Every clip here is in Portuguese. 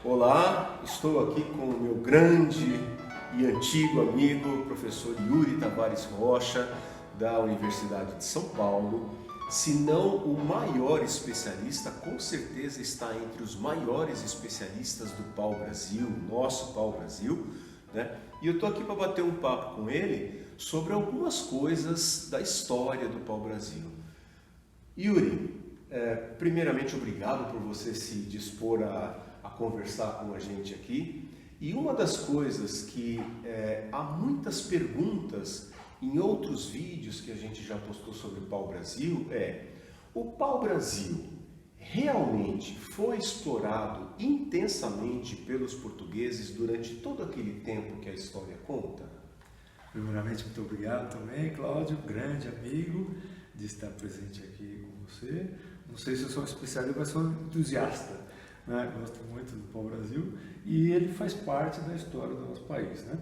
Olá, estou aqui com o meu grande e antigo amigo, professor Yuri Tavares Rocha, da Universidade de São Paulo. Se não o maior especialista, com certeza está entre os maiores especialistas do pau-brasil, nosso pau-brasil, né? E eu estou aqui para bater um papo com ele sobre algumas coisas da história do pau-brasil. Yuri, primeiramente obrigado por você se dispor a conversar com a gente aqui. E uma das coisas que há muitas perguntas em outros vídeos que a gente já postou sobre o pau-brasil o pau-brasil realmente foi explorado intensamente pelos portugueses durante todo aquele tempo que a história conta? Primeiramente, muito obrigado também, Cláudio, grande amigo, de estar presente aqui com você. Não sei se eu sou um especialista, mas sou um entusiasta, né? Gosto muito do pau-brasil e ele faz parte da história do nosso país, né?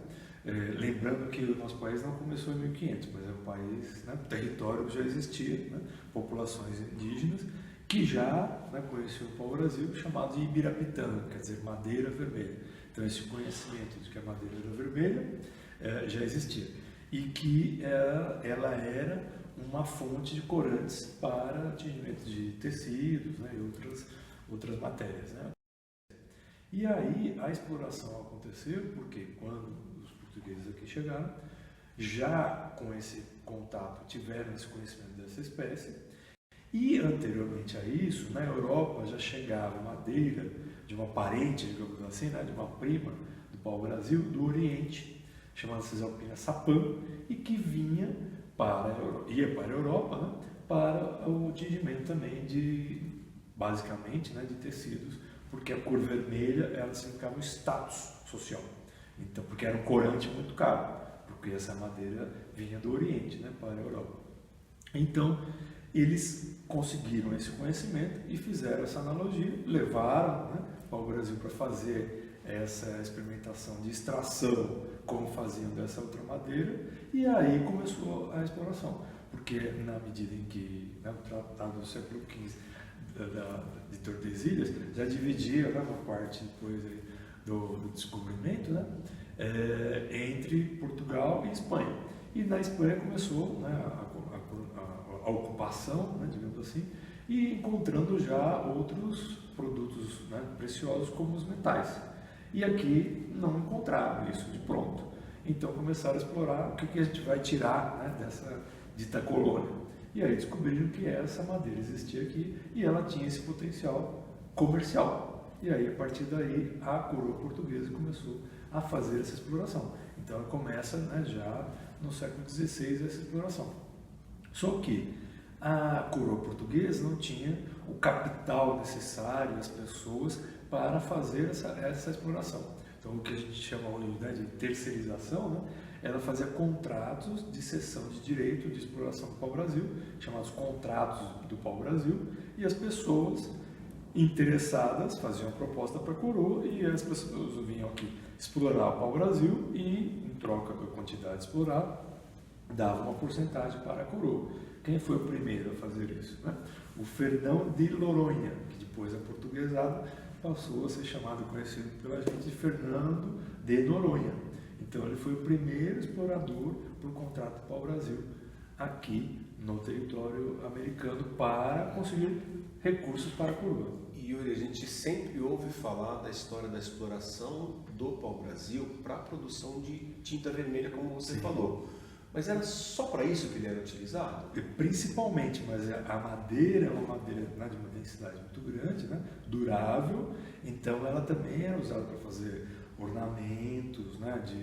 Lembrando que o nosso país não começou em 1500, mas é um país, né, território que já existia, né, populações indígenas que já, né, conheciam o pau-brasil, chamado de Ibirapitã, quer dizer, madeira vermelha. Então esse conhecimento de que a madeira era vermelha já existia e que ela era uma fonte de corantes para tingimento de tecidos, né, e outras matérias, né. E aí a exploração aconteceu porque quando os portugueses aqui chegaram, já com esse contato tiveram esse conhecimento dessa espécie e anteriormente a isso, na Europa já chegava madeira de uma parente, digamos assim, né, de uma prima do pau-brasil, do Oriente, chamada Cisalpina sapã, e que vinha ia para a Europa, né, para o tingimento também basicamente, né, de tecidos, porque a cor vermelha ela significava o status social. Então, porque era um corante muito caro, porque essa madeira vinha do Oriente, né, para a Europa. Então, eles conseguiram esse conhecimento e fizeram essa analogia, levaram, né, para o Brasil para fazer essa experimentação de extração, como faziam dessa outra madeira, e aí começou a exploração, porque na medida em que, né, o Tratado do século XV de Tordesilhas já dividia, né, uma parte depois aí do descobrimento, né, entre Portugal e Espanha. E na Espanha começou, né, a ocupação, né, digamos assim, e encontrando já outros produtos, né, preciosos como os metais. E aqui não encontraram isso de pronto. Então começaram a explorar o que a gente vai tirar, né, dessa dita colônia. E aí descobriram que essa madeira existia aqui e ela tinha esse potencial comercial. E aí, a partir daí, a coroa portuguesa começou a fazer essa exploração. Então, ela começa, né, já no século XVI essa exploração. Só que a coroa portuguesa não tinha o capital necessário, as pessoas, para fazer essa exploração. Então, o que a gente chama hoje, né, de terceirização, né, ela fazia contratos de cessão de direito de exploração do pau-brasil, chamados contratos do pau-brasil, e as pessoas interessadas faziam a proposta para a coroa e as pessoas vinham aqui explorar o pau-brasil e, em troca da quantidade explorada, davam uma porcentagem para a coroa. Quem foi o primeiro a fazer isso, né? O Fernão de Noronha, que depois é portuguesado, passou a ser chamado e conhecido pela gente de Fernando de Noronha. Então ele foi o primeiro explorador por contrato pau-brasil aqui no território americano para conseguir recursos para a coroa. E Yuri, a gente sempre ouve falar da história da exploração do pau-brasil para a produção de tinta vermelha, como você Sim. falou. Mas era só para isso que ele era utilizado? Principalmente, mas a madeira é uma madeira, né, de uma densidade muito grande, né, durável, então ela também era usada para fazer ornamentos, né, como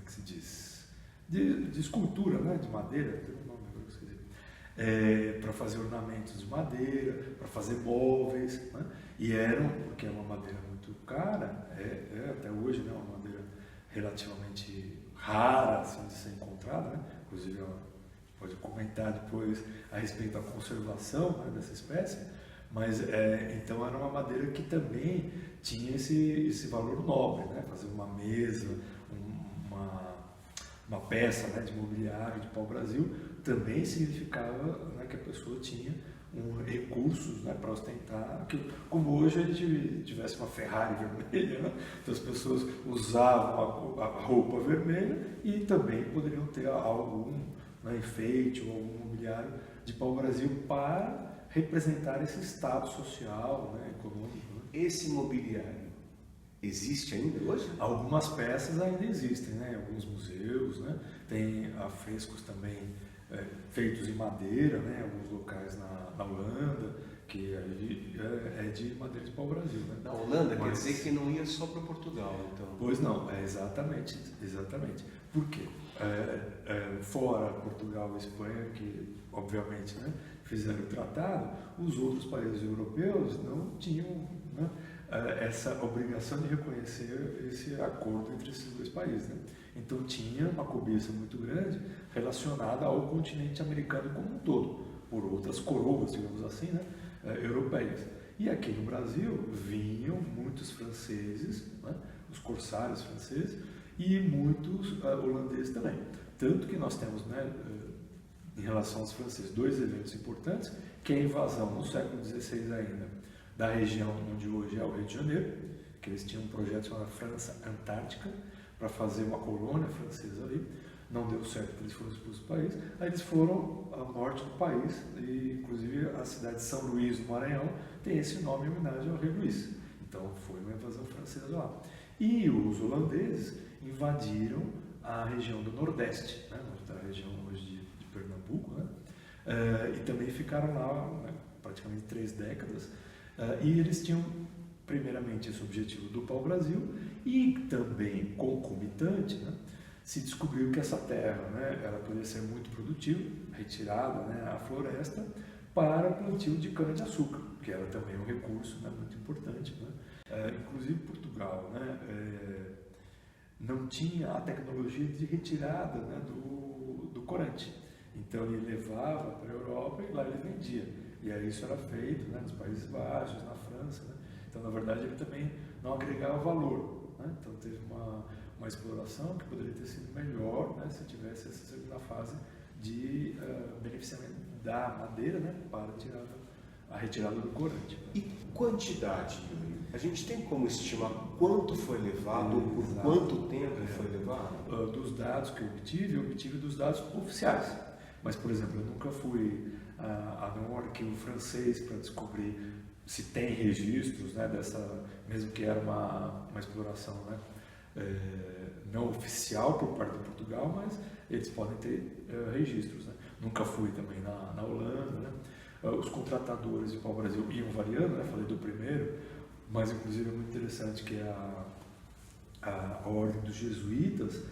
é que se diz? De escultura, né, de madeira, tem um nome agora que eu esqueci. Para fazer ornamentos de madeira, para fazer móveis, né, e porque é uma madeira muito cara, até hoje, né, uma madeira relativamente rara assim, de ser encontrada, né? Inclusive pode comentar depois a respeito da conservação, né, dessa espécie, mas então era uma madeira que também tinha esse valor nobre, né? Fazer uma mesa, uma peça, né, de mobiliário de pau-brasil também significava, né, que a pessoa tinha recursos, né, para ostentar, que, como hoje a gente tivesse uma Ferrari vermelha, né? Então as pessoas usavam a roupa vermelha e também poderiam ter algum, né, enfeite ou algum mobiliário de pau-brasil para representar esse estado social, né, econômico. Né? Esse mobiliário existe ainda hoje? Algumas peças ainda existem, né, em alguns museus, né? Tem afrescos também feitos em madeira, né, em alguns locais na Holanda, que aí é de madeira de pau-brasil. Né? Na Holanda quer dizer que não ia só para Portugal, então. Pois não, exatamente. Por quê? Fora Portugal e Espanha, que obviamente, né, fizeram o tratado, os outros países europeus não tinham, né, essa obrigação de reconhecer esse acordo entre esses dois países. Né? Então tinha uma cobiça muito grande relacionada ao continente americano como um todo, por outras coroas, digamos assim, né, europeias. E aqui no Brasil vinham muitos franceses, né, os corsários franceses, e muitos holandeses também. Tanto que nós temos, né, em relação aos franceses, dois eventos importantes, que é a invasão no século XVI ainda, da região onde hoje é o Rio de Janeiro, que eles tinham um projeto chamado França Antártica, para fazer uma colônia francesa ali. Não deu certo que eles foram expulsos do país. Aí eles foram ao norte do país, e inclusive a cidade de São Luís, no Maranhão, tem esse nome em homenagem ao rei Luís. Então foi uma invasão francesa lá. E os holandeses invadiram a região do Nordeste, né, onde está a região hoje de Pernambuco, né, e também ficaram lá, né, praticamente 3 décadas. E eles tinham, primeiramente, esse objetivo do pau-brasil, e também concomitante, né, se descobriu que essa terra, né, ela poderia ser muito produtiva, retirada, né, a floresta, para plantio de cana-de-açúcar, que era também um recurso, né, muito importante. Né. Inclusive Portugal, né, não tinha a tecnologia de retirada, né, do corante. Então ele levava para a Europa e lá ele vendia. E aí isso era feito, né, nos Países Baixos, na França. Né. Então, na verdade, ele também não agregava valor. Né. Então teve uma exploração que poderia ter sido melhor, né, se tivesse essa segunda fase de beneficiamento da madeira, né, para a retirada do corante. E quantidade, Yuri? A gente tem como estimar quanto foi levado, por Exato. quanto tempo foi levado? Dos dados que eu obtive dos dados oficiais. Mas, por exemplo, eu nunca fui a nenhum arquivo francês para descobrir se tem registros, né, dessa, mesmo que era uma exploração, né, não oficial por parte de Portugal, mas eles podem ter registros. Né. Nunca fui também na Holanda. Né. Os contratadores de pau-brasil iam variando, né, falei do primeiro, mas inclusive é muito interessante que a ordem dos jesuítas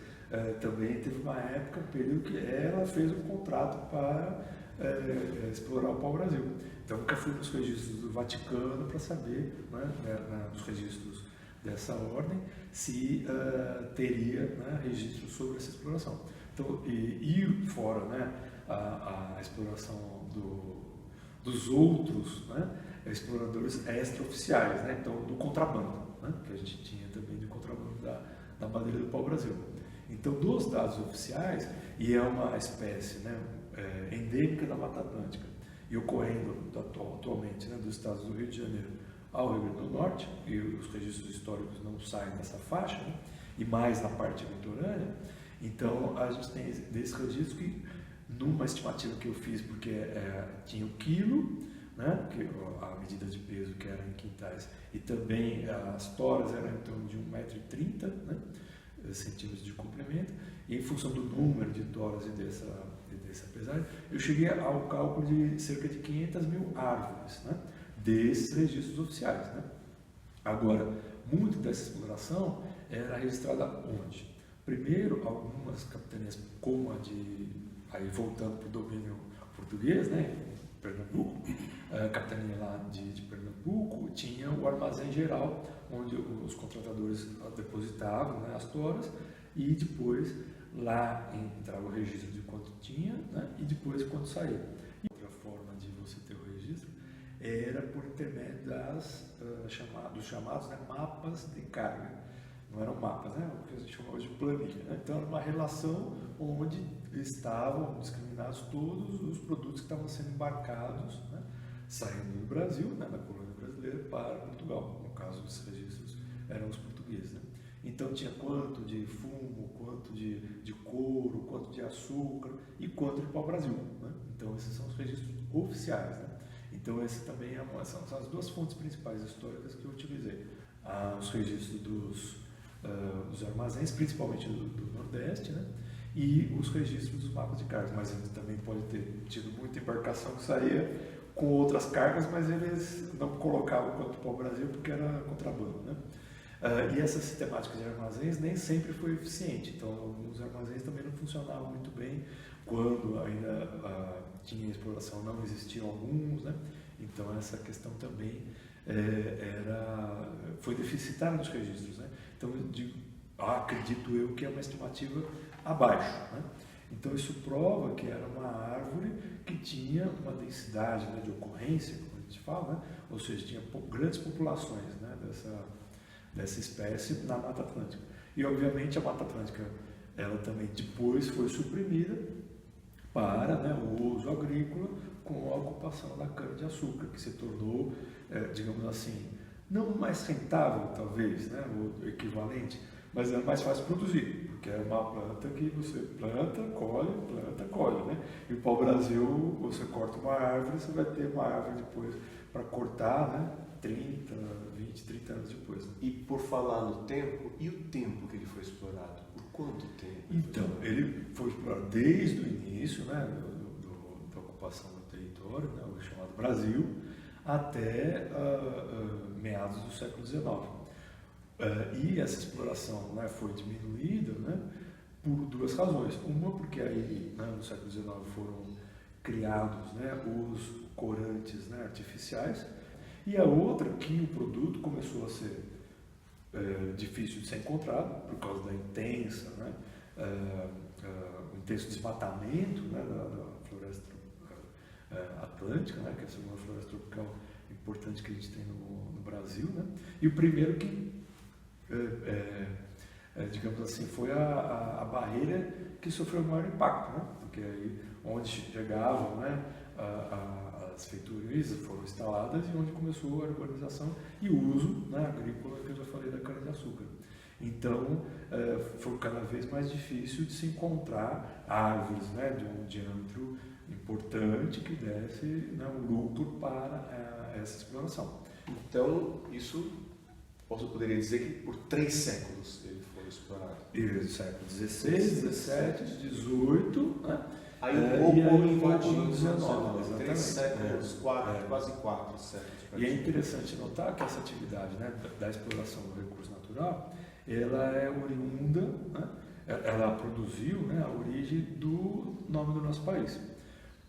também teve uma época, um período que ela fez um contrato para explorar o pau-brasil. Então nunca fui nos registros do Vaticano para saber, né, nos registros dessa ordem, se teria, né, registro sobre essa exploração. Então, e fora, né, a exploração dos outros, né, exploradores extraoficiais, né, então do contrabando, né, que a gente tinha também de contrabando da madeira do pau-brasil. Então, dos dados oficiais, e é uma espécie, né, endêmica da Mata Atlântica, e ocorrendo atualmente, né, dos estados do Rio de Janeiro ao Rio Grande do Norte, e os registros históricos não saem dessa faixa, né, e mais na parte litorânea. Então, a gente tem desses registros que, numa estimativa que eu fiz, porque tinha o quilo, né, que a medida de peso que era em quintais, e também as toras eram em torno de 1,30 m, né, centímetros de comprimento, e em função do número de toras e dessa pesagem, eu cheguei ao cálculo de cerca de 500 mil árvores, né, desses registros oficiais. Né. Agora, muito dessa exploração era registrada onde? Primeiro, algumas capitanias, como a de, aí voltando para o domínio português, né, Pernambuco, a capitania lá de Pernambuco tinha o armazém geral, onde os contratadores depositavam, né, as toras, e depois lá entrava o registro de quanto tinha, né, e depois quanto saía. E outra forma de você ter o registro era por intermédio dos chamados, né, mapas de carga. Não eram mapas, né, o que a gente chama hoje de planilha. Né? Então era uma relação onde estavam discriminados todos os produtos que estavam sendo embarcados, né, saindo do Brasil, né, da colônia brasileira, para Portugal. No caso, os registros eram os portugueses. Né? Então tinha quanto de fumo, quanto de couro, quanto de açúcar e quanto de pau-brasil. Né? Então esses são os registros oficiais. Né? Então esse também são as duas fontes principais históricas que eu utilizei. Os registros dos armazéns, principalmente do Nordeste, né? E os registros dos mapas de cargas, mas ele também pode ter tido muita embarcação que saía com outras cargas, mas eles não colocavam quanto para o Brasil porque era contrabando, né? E essa sistemática de armazéns nem sempre foi eficiente, então alguns armazéns também não funcionavam muito bem quando ainda tinha exploração, não existiam alguns, né? Então essa questão também foi deficitária nos registros, né? Então acredito eu que é uma estimativa abaixo, né? Então isso prova que era uma árvore que tinha uma densidade, né, de ocorrência, como a gente fala, né? Ou seja, tinha grandes populações, né, dessa espécie na Mata Atlântica. E obviamente a Mata Atlântica ela também depois foi suprimida para, né, o uso agrícola com a ocupação da cana-de-açúcar, que se tornou, digamos assim, não mais rentável talvez, né, o equivalente, mas é mais fácil produzir, porque é uma planta que você planta, colhe, né? E o pau-brasil, você corta uma árvore, você vai ter uma árvore depois para cortar, né? 30 anos depois. Né? E por falar no tempo, e o tempo que ele foi explorado? Por quanto tempo? Então, ele foi explorado desde o início, né? Da ocupação do território, né? O chamado Brasil, até meados do século XIX. E essa exploração, né, foi diminuída, né, por duas razões. Uma, porque aí, né, no século XIX foram criados, né, os corantes, né, artificiais, e a outra, que o produto começou a ser difícil de ser encontrado por causa da intensa, né, o intenso desmatamento, né, da floresta atlântica, né, que é a segunda floresta tropical importante que a gente tem no Brasil, né, e o primeiro que digamos assim, foi a barreira que sofreu o maior impacto, né? Porque aí onde chegavam, né, as feitorias foram instaladas e onde começou a urbanização e o uso, né, agrícola, que eu já falei, da cana-de-açúcar. Então, foi cada vez mais difícil de se encontrar árvores, né, de um diâmetro importante que desse, né, um lucro para essa exploração. Então, isso poderia dizer que por 3 séculos ele foi explorado. E século XVI, XVII, XVIII, né? Aí um pouco invadiu no XIX, 3 séculos, quase 4 séculos. E é interessante notar que essa atividade, né, da exploração do recurso natural, ela é oriunda, né, ela produziu, né, a origem do nome do nosso país.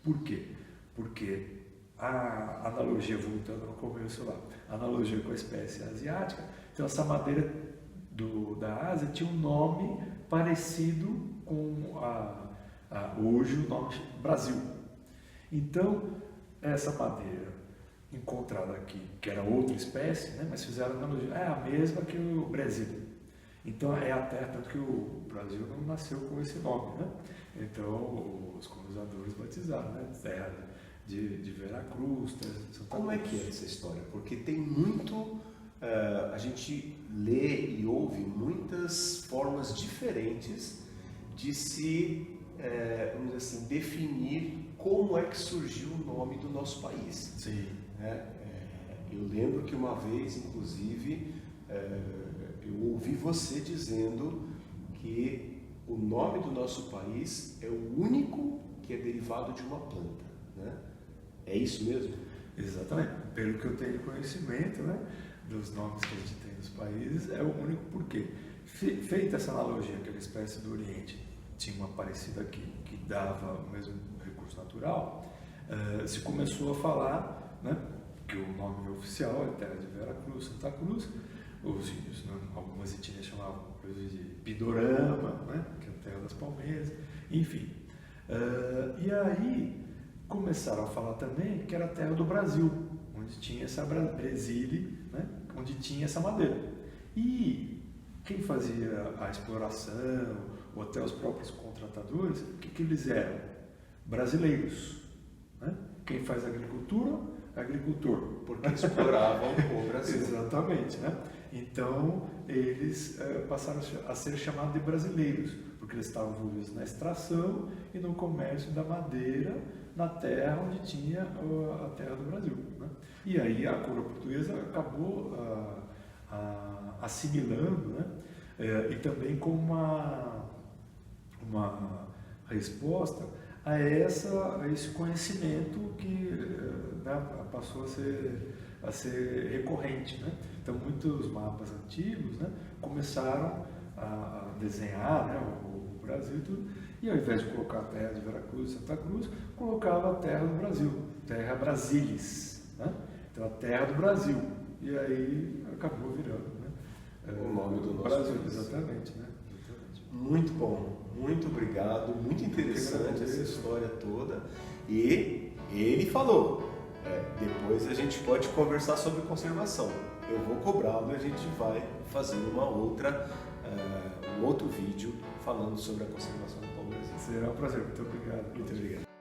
Por quê? Porque a analogia, voltando no começo lá, a analogia com a espécie asiática, então essa madeira da Ásia tinha um nome parecido com hoje o nome Brasil. Então, essa madeira encontrada aqui, que era outra espécie, né, mas fizeram a analogia, é a mesma que o Brasil. Então é a terra, tanto que o Brasil não nasceu com esse nome, né? Então os colonizadores batizaram, né? Terra de Veracruz, Santa Como é que é essa história? Porque tem muito, a gente lê e ouve muitas formas diferentes de se, vamos dizer assim, definir como é que surgiu o nome do nosso país. Sim. Eu lembro que uma vez, inclusive, eu ouvi você dizendo que o nome do nosso país é o único que é derivado de uma planta, né? É isso mesmo? Exatamente. Pelo que eu tenho conhecimento, né, dos nomes que a gente tem nos países, é o único porquê. Feita essa analogia, aquela espécie do Oriente tinha uma parecida aqui, que dava o mesmo recurso natural, se começou a falar, né, que o nome oficial é Terra de Veracruz, Santa Cruz. Os índios, né, algumas etnias chamavam coisa de Pindorama, né, que é a Terra das Palmeiras, enfim. E aí começaram a falar também que era a terra do Brasil, onde tinha essa Brasília, né, onde tinha essa madeira. E quem fazia a exploração, ou até os próprios contratadores, o que eles eram? Brasileiros. Né? Quem faz agricultura agricultor. Porque exploravam o Brasil. Exatamente, né? Então, eles passaram a ser chamados de brasileiros, porque eles estavam envolvidos na extração e no comércio da madeira na terra onde tinha a terra do Brasil, né? E aí a coroa portuguesa acabou assimilando, né? E também como uma resposta a esse conhecimento que, né, passou a ser recorrente, né? Então muitos mapas antigos, né, começaram a desenhar, né, o Brasil e tudo, e ao invés de colocar a terra de Veracruz e Santa Cruz, colocava a terra do Brasil, terra Brasilis, né? Então a terra do Brasil, e aí acabou virando, né, o nome do nosso Brasil, país. exatamente, né? Muito bom, muito obrigado, muito interessante essa história toda. E ele falou, depois a gente pode conversar sobre conservação. Eu vou cobrá-lo e a gente vai fazer um outro vídeo falando sobre a conservação do pau-brasil. Será um prazer, muito obrigado. Muito obrigado.